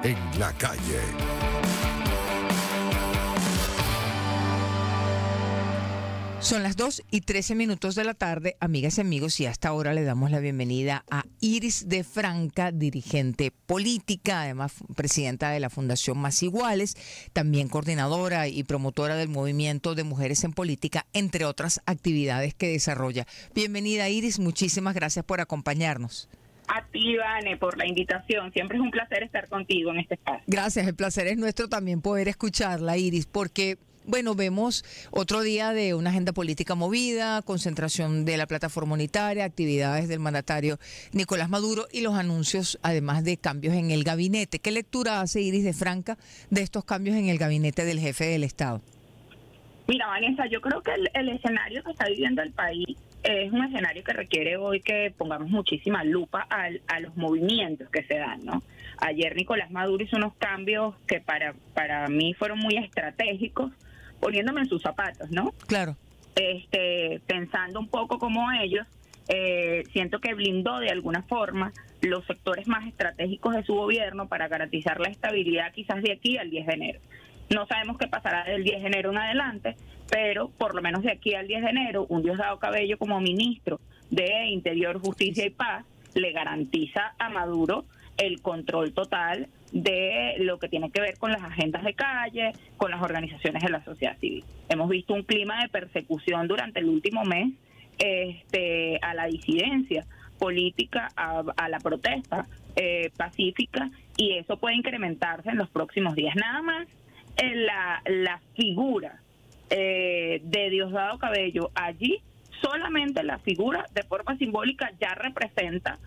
en la calle. Son las 2:13 de la tarde, amigas y amigos, y hasta ahora le damos la bienvenida a Iris de Franca, dirigente política, además presidenta de la Fundación Más Iguales, también coordinadora y promotora del Movimiento de Mujeres en Política, entre otras actividades que desarrolla. Bienvenida, Iris, muchísimas gracias por acompañarnos. A ti, Vane, por la invitación. Siempre es un placer estar contigo en este espacio. Gracias, el placer es nuestro también poder escucharla, Iris, porque bueno, vemos otro día de una agenda política movida, concentración de la plataforma unitaria, actividades del mandatario Nicolás Maduro y los anuncios, además de cambios en el gabinete. ¿Qué lectura hace Iris de Franca de estos cambios en el gabinete del jefe del Estado? Mira, Vanessa, yo creo que el escenario que está viviendo el país es un escenario que requiere hoy que pongamos muchísima lupa a los movimientos que se dan, ¿no? Ayer Nicolás Maduro hizo unos cambios que para mí fueron muy estratégicos, poniéndome en sus zapatos, ¿no? Claro. Pensando un poco como ellos, siento que blindó de alguna forma los sectores más estratégicos de su gobierno para garantizar la estabilidad quizás de aquí al 10 de enero. No sabemos qué pasará del 10 de enero en adelante, pero por lo menos de aquí al 10 de enero, un Diosdado Cabello como ministro de Interior, Justicia y Paz le garantiza a Maduro el control total de lo que tiene que ver con las agendas de calle, con las organizaciones de la sociedad civil. Hemos visto un clima de persecución durante el último mes a la disidencia política, a la protesta pacífica, y eso puede incrementarse en los próximos días. Nada más la figura de Diosdado Cabello allí, solamente la figura de forma simbólica ya representa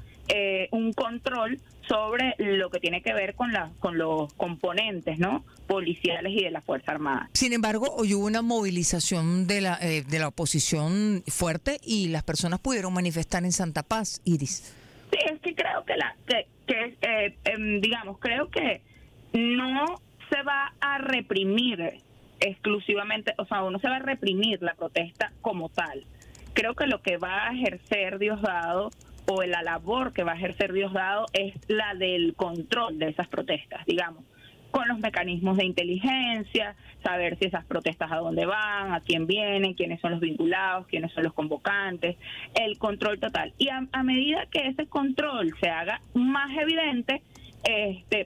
un control sobre lo que tiene que ver con los componentes, ¿no?, policiales y de la Fuerza Armada. Sin embargo, hoy hubo una movilización de la oposición fuerte y las personas pudieron manifestar en Santa Paz, Iris. Sí, es que creo creo que no se va a reprimir exclusivamente, o sea, no se va a reprimir la protesta como tal. Creo que lo que va a ejercer Diosdado, o la labor que va a ejercer Diosdado, es la del control de esas protestas, digamos, con los mecanismos de inteligencia, saber si esas protestas a dónde van, a quién vienen, quiénes son los vinculados, quiénes son los convocantes, el control total. Y a medida que ese control se haga más evidente,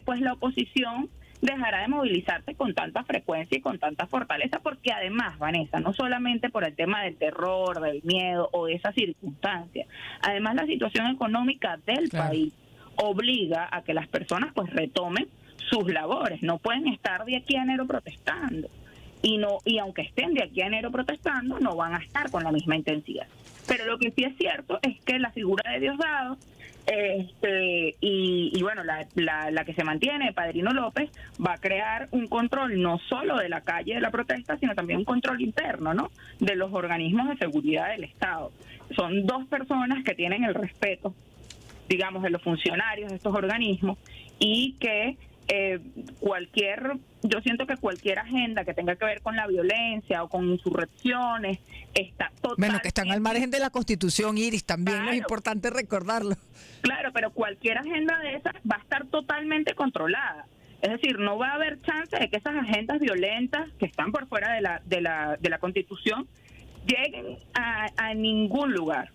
pues la oposición dejará de movilizarse con tanta frecuencia y con tanta fortaleza, porque además, Vanessa, no solamente por el tema del terror, del miedo o de esa circunstancia, además la situación económica del país obliga a que las personas pues retomen sus labores. No pueden estar de aquí a enero protestando, y aunque estén de aquí a enero protestando, no van a estar con la misma intensidad. Pero lo que sí es cierto es que la figura de Diosdado y bueno, la que se mantiene, Padrino López, va a crear un control no solo de la calle de la protesta, sino también un control interno, ¿no?, de los organismos de seguridad del Estado. Son dos personas que tienen el respeto, digamos, de los funcionarios de estos organismos, y que yo siento que cualquier agenda que tenga que ver con la violencia o con insurrecciones está totalmente... Bueno, que están al margen de la Constitución, Iris, también claro, es importante recordarlo. Claro, pero cualquier agenda de esas va a estar totalmente controlada. Es decir, no va a haber chance de que esas agendas violentas que están por fuera de la Constitución lleguen a ningún lugar.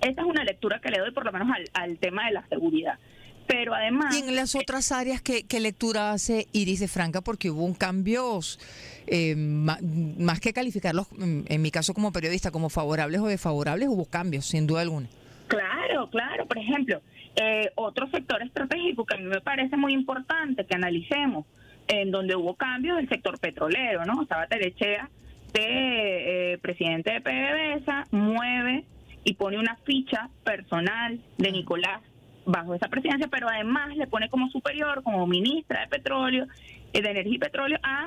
Esta es una lectura que le doy por lo menos al tema de la seguridad. Pero además... Y en las otras áreas, ¿qué lectura hace Iris de Franca? Porque hubo un cambio, más que calificarlos, en mi caso como periodista, como favorables o desfavorables, hubo cambios, sin duda alguna. Claro. Por ejemplo, otro sector estratégico que a mí me parece muy importante que analicemos, en donde hubo cambios, el sector petrolero, ¿no? Sabater Echea, presidente de PDVSA, mueve y pone una ficha personal de Nicolás bajo esa presidencia, pero además le pone como superior, como ministra de Petróleo, de Energía y Petróleo, a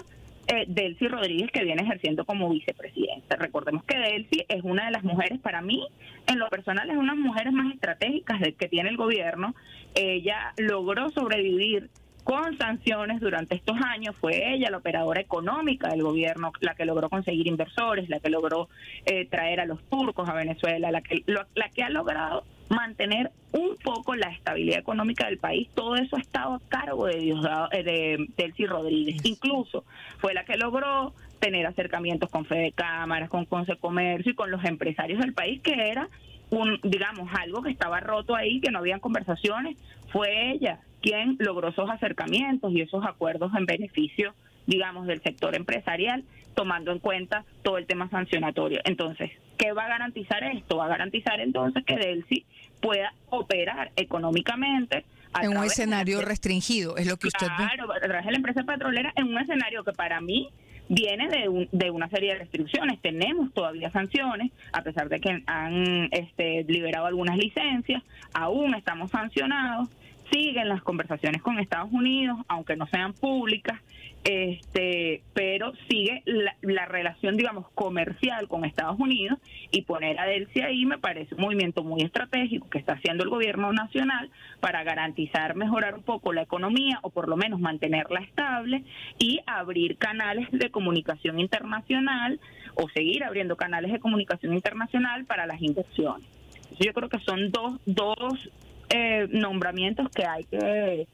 Delcy Rodríguez, que viene ejerciendo como vicepresidenta. Recordemos que Delcy es una de las mujeres, para mí, en lo personal, es una de las mujeres más estratégicas que tiene el gobierno. Ella logró sobrevivir con sanciones durante estos años, fue ella la operadora económica del gobierno, la que logró conseguir inversores, la que logró traer a los turcos a Venezuela, la que ha logrado mantener un poco la estabilidad económica del país. Todo eso ha estado a cargo de Delcy Rodríguez. Incluso fue la que logró tener acercamientos con Fede Cámaras, con Consecomercio y con los empresarios del país, que era digamos, algo que estaba roto ahí, que no habían conversaciones. Fue ella quien logró esos acercamientos y esos acuerdos en beneficio, digamos, del sector empresarial, tomando en cuenta todo el tema sancionatorio. Entonces, ¿qué va a garantizar esto? Va a garantizar entonces que Delcy pueda operar económicamente en un escenario restringido, es lo que usted ve. Claro, a través de la empresa petrolera, en un escenario que para mí viene de una serie de restricciones. Tenemos todavía sanciones, a pesar de que han liberado algunas licencias, aún estamos sancionados. Siguen las conversaciones con Estados Unidos, aunque no sean públicas, pero sigue la relación, digamos, comercial con Estados Unidos, y poner a Delcy ahí me parece un movimiento muy estratégico que está haciendo el gobierno nacional para garantizar, mejorar un poco la economía, o por lo menos mantenerla estable, y abrir canales de comunicación internacional, o seguir abriendo canales de comunicación internacional para las inversiones. Yo creo que son dos nombramientos que hay que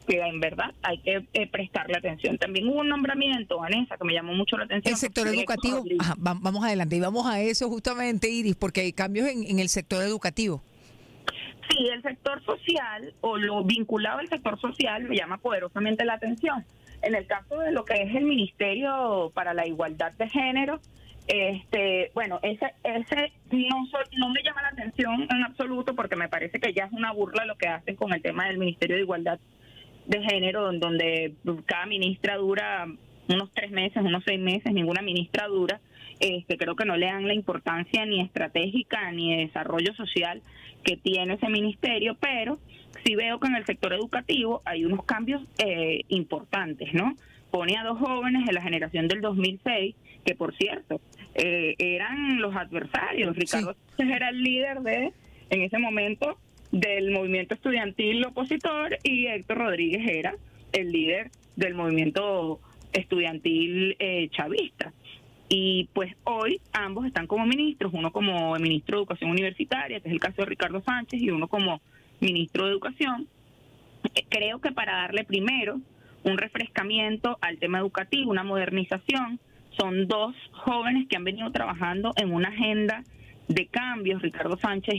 en verdad hay que prestarle atención. También hubo un nombramiento, Vanessa, que me llamó mucho la atención. El sector educativo, vamos adelante, y vamos a eso justamente, Iris, porque hay cambios en el sector educativo. Sí, el sector social, o lo vinculado al sector social, me llama poderosamente la atención. En el caso de lo que es el Ministerio para la Igualdad de Género, bueno, ese no me llama la atención en absoluto, porque me parece que ya es una burla lo que hacen con el tema del Ministerio de Igualdad de Género, donde cada ministra dura unos 3 meses, unos 6 meses, ninguna ministra dura. Creo que no le dan la importancia ni estratégica ni de desarrollo social que tiene ese ministerio, pero sí veo que en el sector educativo hay unos cambios importantes, ¿no? Pone a 2 jóvenes de la generación del 2006, que por cierto, eran los adversarios. Ricardo Sánchez era el líder en ese momento, del movimiento estudiantil opositor, y Héctor Rodríguez era el líder del movimiento estudiantil chavista. Y pues hoy ambos están como ministros, uno como ministro de Educación Universitaria, que es el caso de Ricardo Sánchez, y uno como ministro de Educación. Creo que para darle primero un refrescamiento al tema educativo, una modernización, son 2 jóvenes que han venido trabajando en una agenda de cambios. Ricardo Sánchez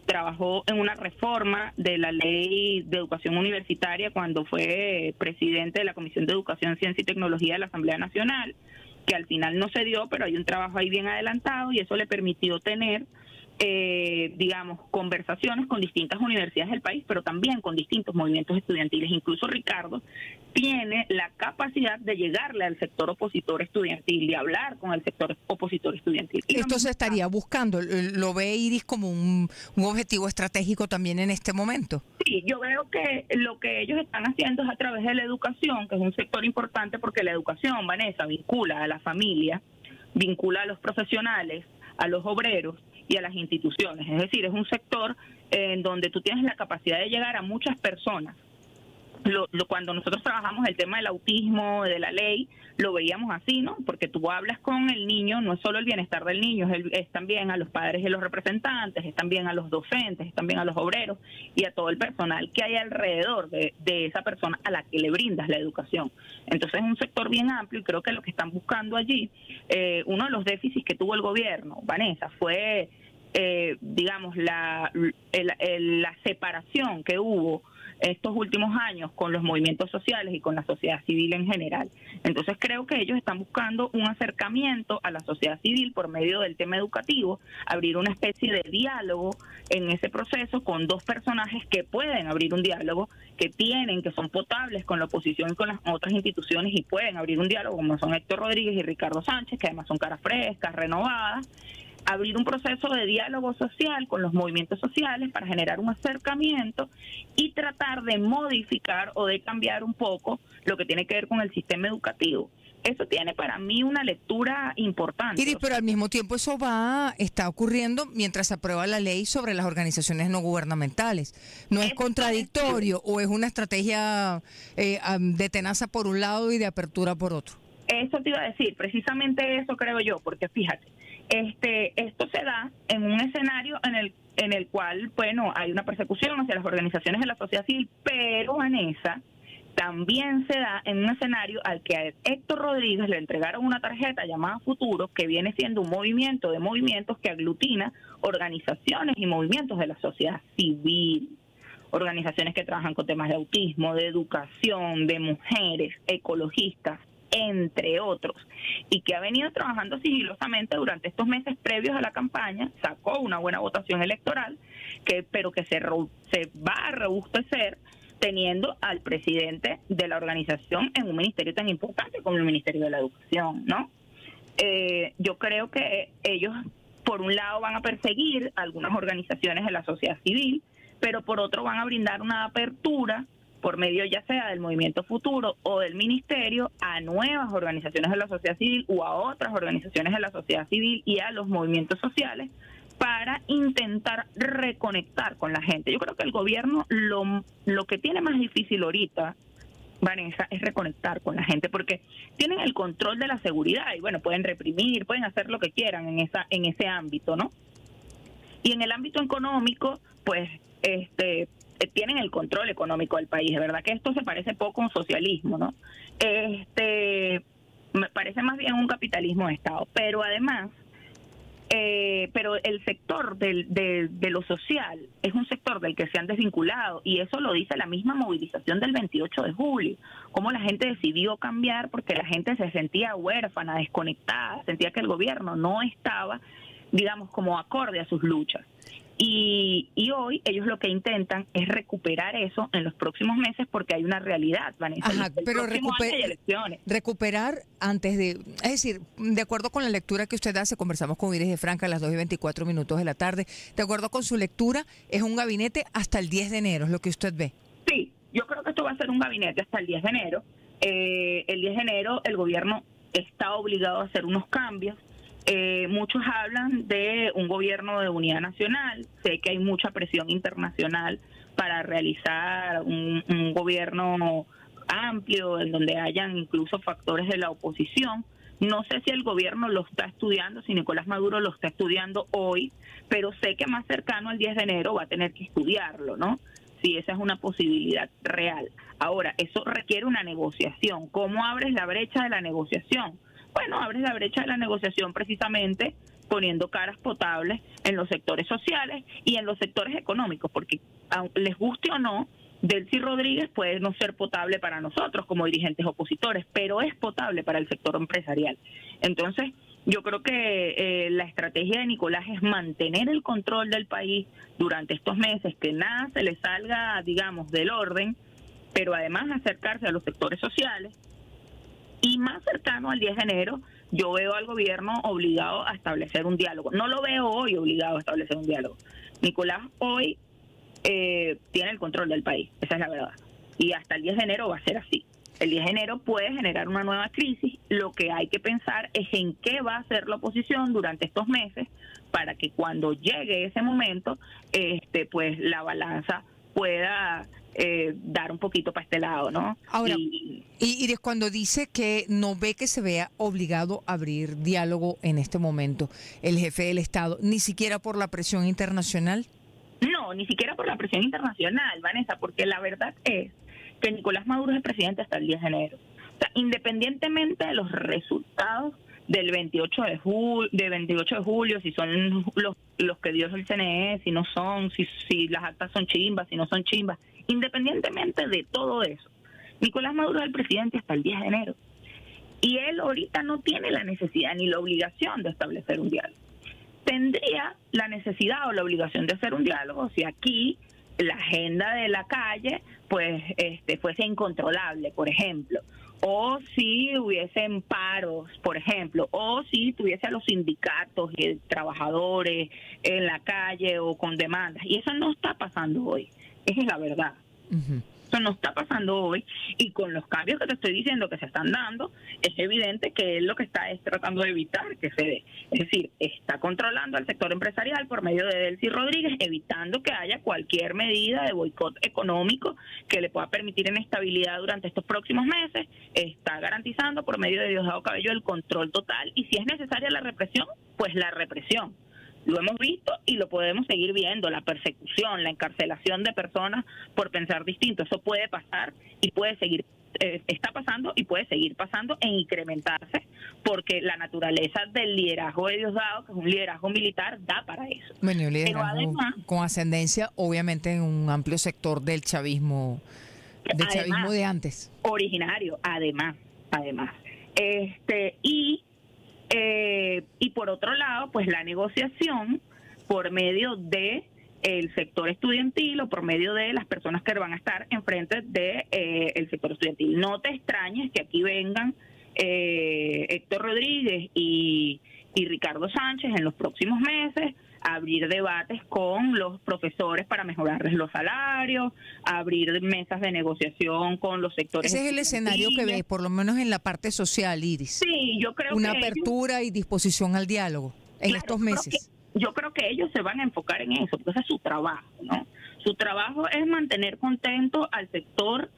trabajó en una reforma de la ley de educación universitaria cuando fue presidente de la Comisión de Educación, Ciencia y Tecnología de la Asamblea Nacional, que al final no se dio, pero hay un trabajo ahí bien adelantado, y eso le permitió tener, digamos, conversaciones con distintas universidades del país, pero también con distintos movimientos estudiantiles. Incluso Ricardo tiene la capacidad de llegarle al sector opositor estudiantil y hablar con el sector opositor estudiantil. Esto se estaría buscando, ¿lo ve Iris como un objetivo estratégico también en este momento? Sí, yo veo que lo que ellos están haciendo es a través de la educación, que es un sector importante, porque la educación, Vanessa, vincula a la familia, vincula a los profesionales, a los obreros y a las instituciones. Es decir, es un sector en donde tú tienes la capacidad de llegar a muchas personas. Cuando nosotros trabajamos el tema del autismo, de la ley, lo veíamos así, ¿no? Porque tú hablas con el niño, no es solo el bienestar del niño, es también a los padres y los representantes, es también a los docentes, es también a los obreros y a todo el personal que hay alrededor de esa persona a la que le brindas la educación. Entonces es un sector bien amplio, y creo que lo que están buscando allí, uno de los déficits que tuvo el gobierno, Vanessa, fue, digamos, la separación que hubo estos últimos años con los movimientos sociales y con la sociedad civil en general. Entonces creo que ellos están buscando un acercamiento a la sociedad civil por medio del tema educativo, abrir una especie de diálogo en ese proceso con 2 personajes que pueden abrir un diálogo, que son potables con la oposición y con las otras instituciones, y pueden abrir un diálogo, como son Héctor Rodríguez y Ricardo Sánchez, que además son caras frescas, renovadas. Abrir un proceso de diálogo social con los movimientos sociales para generar un acercamiento y tratar de modificar o de cambiar un poco lo que tiene que ver con el sistema educativo. Eso tiene para mí una lectura importante. Iris, pero al mismo tiempo eso está ocurriendo mientras se aprueba la ley sobre las organizaciones no gubernamentales. ¿No es contradictorio o es una estrategia de tenaza por un lado y de apertura por otro? Eso te iba a decir, precisamente eso creo yo, porque fíjate, esto se da en un escenario en el en el cual, bueno, hay una persecución hacia las organizaciones de la sociedad civil, pero Vanessa, también se da en un escenario al que a Héctor Rodríguez le entregaron una tarjeta llamada Futuro, que viene siendo un movimiento de movimientos que aglutina organizaciones y movimientos de la sociedad civil, organizaciones que trabajan con temas de autismo, de educación, de mujeres, ecologistas, entre otros, y que ha venido trabajando sigilosamente durante estos meses previos a la campaña, sacó una buena votación electoral, pero que se va a robustecer teniendo al presidente de la organización en un ministerio tan importante como el Ministerio de la Educación, ¿no? Yo creo que ellos, por un lado, van a perseguir algunas organizaciones de la sociedad civil, pero por otro van a brindar una apertura por medio ya sea del Movimiento Futuro o del Ministerio a nuevas organizaciones de la sociedad civil o a otras organizaciones de la sociedad civil y a los movimientos sociales para intentar reconectar con la gente. Yo creo que el gobierno lo que tiene más difícil ahorita, Vanessa, es reconectar con la gente, porque tienen el control de la seguridad y bueno, pueden reprimir, pueden hacer lo que quieran en ese ámbito, ¿no? Y en el ámbito económico, pues tienen el control económico del país. De verdad que esto se parece poco a un socialismo, ¿no? Me parece más bien un capitalismo de Estado, pero además pero el sector de lo social es un sector del que se han desvinculado, y eso lo dice la misma movilización del 28 de julio, cómo la gente decidió cambiar porque la gente se sentía huérfana, desconectada, sentía que el gobierno no estaba, digamos, como acorde a sus luchas. Y hoy ellos lo que intentan es recuperar eso en los próximos meses porque hay una realidad, Vanessa. Ajá, pero recuperar antes de... Es decir, de acuerdo con la lectura que usted hace, conversamos con Iris de Franca a las 2:24 de la tarde, de acuerdo con su lectura, es un gabinete hasta el 10 de enero, es lo que usted ve. Sí, yo creo que esto va a ser un gabinete hasta el 10 de enero. El 10 de enero el gobierno está obligado a hacer unos cambios. Muchos hablan de un gobierno de unidad nacional. Sé que hay mucha presión internacional para realizar un gobierno amplio en donde hayan incluso factores de la oposición. No sé si el gobierno lo está estudiando, si Nicolás Maduro lo está estudiando hoy, pero sé que más cercano al 10 de enero va a tener que estudiarlo, ¿no? Si esa es una posibilidad real. Ahora, eso requiere una negociación. ¿Cómo abres la brecha de la negociación? Bueno, abres la brecha de la negociación precisamente poniendo caras potables en los sectores sociales y en los sectores económicos, porque les guste o no, Delcy Rodríguez puede no ser potable para nosotros como dirigentes opositores, pero es potable para el sector empresarial. Entonces, yo creo que la estrategia de Nicolás es mantener el control del país durante estos meses, que nada se le salga, digamos, del orden, pero además acercarse a los sectores sociales. Y más cercano al 10 de enero, yo veo al gobierno obligado a establecer un diálogo. No lo veo hoy obligado a establecer un diálogo. Nicolás hoy tiene el control del país, esa es la verdad. Y hasta el 10 de enero va a ser así. El 10 de enero puede generar una nueva crisis. Lo que hay que pensar es en qué va a hacer la oposición durante estos meses para que cuando llegue ese momento, pues la balanza pueda dar un poquito para este lado, ¿no? Ahora, y cuando dice que no ve que se vea obligado a abrir diálogo en este momento el jefe del Estado, ni siquiera por la presión internacional. No, ni siquiera por la presión internacional, Vanessa, porque la verdad es que Nicolás Maduro es el presidente hasta el 10 de enero. O sea, independientemente de los resultados del 28 de julio, si son los que dio el CNE, si no son, si las actas son chimbas, si no son chimbas, independientemente de todo eso, Nicolás Maduro es el presidente hasta el 10 de enero. Y él ahorita no tiene la necesidad ni la obligación de establecer un diálogo. Tendría la necesidad o la obligación de hacer un diálogo si aquí la agenda de la calle pues fuese incontrolable, por ejemplo, o si hubiesen paros, por ejemplo, o si tuviese a los sindicatos y trabajadores en la calle o con demandas. Y eso no está pasando hoy, esa es la verdad. Uh-huh. Eso no está pasando hoy, y con los cambios que te estoy diciendo que se están dando, es evidente que él lo que está es tratando de evitar que se dé. Es decir, está controlando al sector empresarial por medio de Delcy Rodríguez, evitando que haya cualquier medida de boicot económico que le pueda permitir inestabilidad durante estos próximos meses. Está garantizando por medio de Diosdado Cabello el control total, y si es necesaria la represión, pues la represión. Lo hemos visto y lo podemos seguir viendo, la persecución, la encarcelación de personas por pensar distinto. Eso puede pasar y puede seguir, está pasando y puede seguir pasando e incrementarse, porque la naturaleza del liderazgo de Diosdado, que es un liderazgo militar, da para eso. Bueno, un liderazgo además, con ascendencia, obviamente, en un amplio sector del chavismo de antes. Originario, además. Y por otro lado, pues la negociación por medio de el sector estudiantil o por medio de las personas que van a estar enfrente de el sector estudiantil. No te extrañes que aquí vengan Héctor Rodríguez y Ricardo Sánchez en los próximos meses a abrir debates con los profesores para mejorarles los salarios, a abrir mesas de negociación con los sectores. Ese es el escenario que ves, por lo menos en la parte social, Iris. Sí, yo creo una que apertura y disposición al diálogo en estos meses. Yo creo que ellos se van a enfocar en eso, porque ese es su trabajo, ¿no? Su trabajo es mantener contento al sector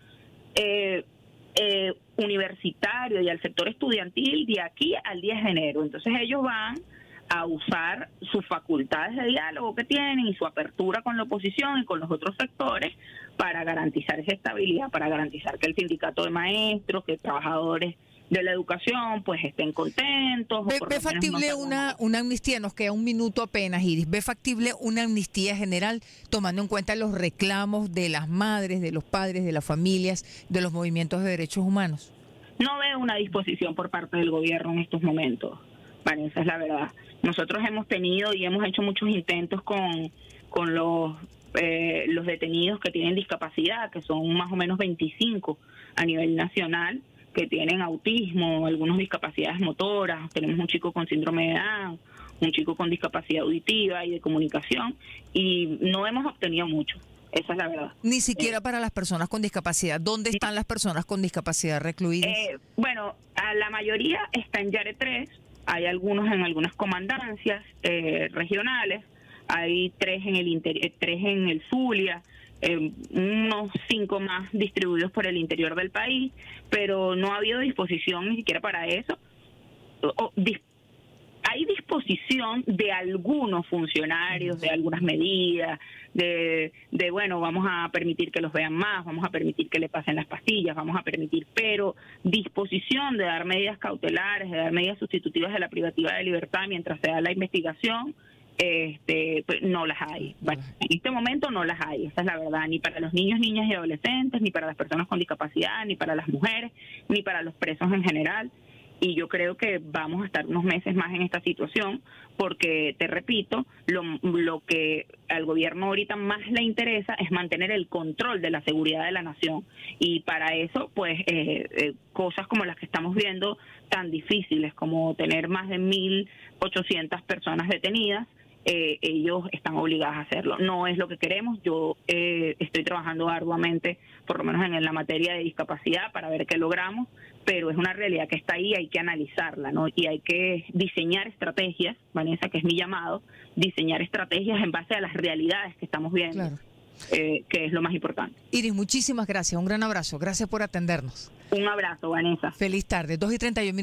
universitario y al sector estudiantil de aquí al 10 de enero. Entonces ellos van a usar sus facultades de diálogo que tienen y su apertura con la oposición y con los otros sectores para garantizar esa estabilidad, para garantizar que el sindicato de maestros, que trabajadores de la educación pues estén contentos. ¿Ve factible una amnistía? Nos queda un minuto apenas, Iris. ¿Ve factible una amnistía general tomando en cuenta los reclamos de las madres, de los padres, de las familias, de los movimientos de derechos humanos? No veo una disposición por parte del gobierno en estos momentos, Vanessa, es la verdad. Nosotros hemos tenido y hemos hecho muchos intentos con los detenidos que tienen discapacidad, que son más o menos 25 a nivel nacional, que tienen autismo, algunas discapacidades motoras. Tenemos un chico con síndrome de Down, un chico con discapacidad auditiva y de comunicación, y no hemos obtenido mucho. Esa es la verdad. Ni siquiera para las personas con discapacidad. ¿Dónde están las personas con discapacidad recluidas? Bueno, a la mayoría está en Yare 3, hay algunos en algunas comandancias regionales, hay 3 en el interior, 3 en el Zulia, unos 5 más distribuidos por el interior del país, pero no ha habido disposición ni siquiera para eso. Hay disposición de algunos funcionarios, de algunas medidas, de bueno, vamos a permitir que los vean más, vamos a permitir que le pasen las pastillas, vamos a permitir, pero disposición de dar medidas cautelares, de dar medidas sustitutivas de la privativa de libertad mientras se da la investigación, pues no las hay. Bueno, en este momento no las hay, esa es la verdad, ni para los niños, niñas y adolescentes, ni para las personas con discapacidad, ni para las mujeres, ni para los presos en general. Y yo creo que vamos a estar unos meses más en esta situación porque, te repito, lo que al gobierno ahorita más le interesa es mantener el control de la seguridad de la nación. Y para eso, pues, cosas como las que estamos viendo, tan difíciles como tener más de 1.800 personas detenidas, ellos están obligados a hacerlo. No es lo que queremos. Yo estoy trabajando arduamente, por lo menos en la materia de discapacidad, para ver qué logramos, pero es una realidad que está ahí, hay que analizarla, ¿no? Y hay que diseñar estrategias, Vanessa, que es mi llamado, diseñar estrategias en base a las realidades que estamos viendo, claro. Que es lo más importante. Iris, muchísimas gracias, un gran abrazo, gracias por atendernos. Un abrazo, Vanessa. Feliz tarde, 2:31.